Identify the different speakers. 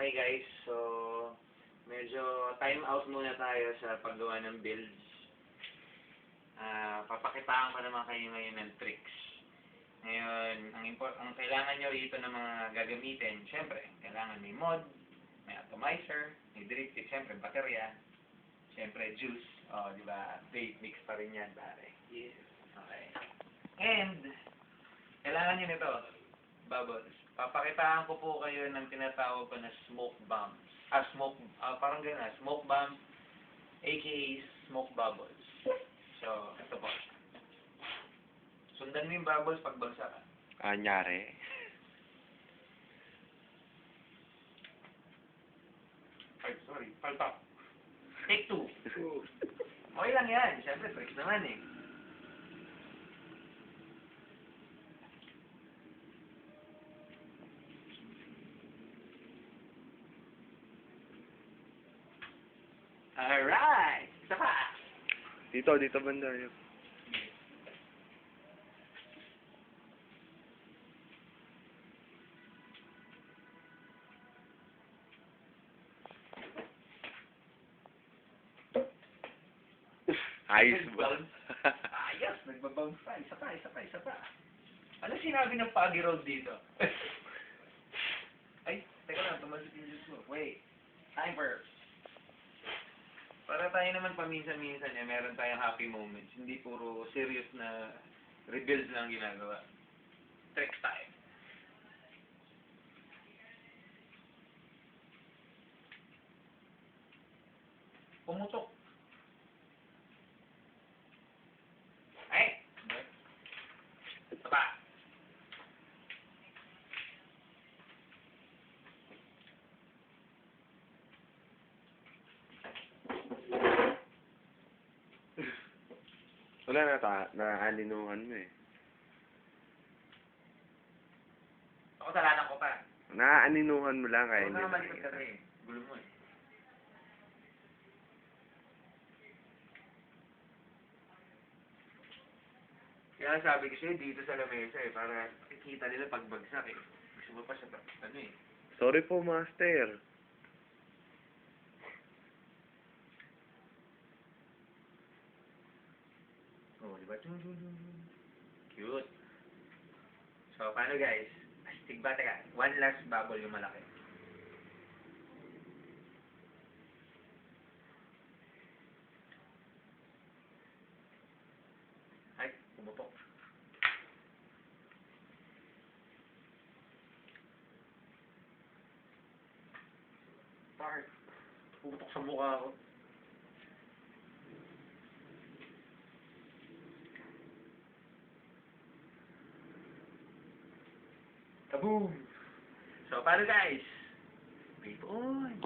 Speaker 1: Okay guys, so medyo time out muna tayo sa paggawa ng builds. Papakitaan ko naman kayo ngayon ng tricks. Ngayon, ang kailangan nyo rito ng mga gagamitin, syempre, kailangan may mod, may atomizer, may drip stick, syempre, baterya, syempre, juice, di ba, vape mix pa rin yan, pare. Yes. Okay. And, kailangan nyo nito, bubbles. Papakitaan ko po kayo ng tinatawag ko na smoke bombs. Parang gano'n, smoke bomb, aka smoke bubbles. So, ito po. Sundan mo yung bubbles pag bagsakan.
Speaker 2: Anyari.
Speaker 1: Ay, sorry, palpak. Take 2. Okay lang yan. Siyempre, tricks naman eh. Alright! Isa pa!
Speaker 2: Dito banda yun. Ayos ba?
Speaker 1: Ayos! Nagbabounce pa. Isa pa. Ano sinabi ng Pagi Road dito? Ay, teka lang. Tumasik yung juice mo. Wait. Timer. Para tayo naman paminsan-minsan meron tayong happy moments. Hindi puro serious na rebuilds lang ginagawa. Tricks time. Pumutok. Ay! Ito pa.
Speaker 2: Wala naaninungan mo eh.
Speaker 1: Ako talanan ko pa.
Speaker 2: Naaaninungan mo lang kaya
Speaker 1: Huwag
Speaker 2: hindi
Speaker 1: na malikot
Speaker 2: nakikita.
Speaker 1: kasi. Gulo mo eh. Kaya sabi ko sa'yo dito sa lamesa eh, para makikita nila pagbagsak eh. Gusto mo pa sa ano eh.
Speaker 2: Sorry po, master.
Speaker 1: Oh, di ba? Cute. So, paano guys? Astig ba? Teka, one last bubble yung malaki. Ay, pumutok. Bakit? Pumutok sa mukha ko. Kaboom! So, paano guys? Vape on!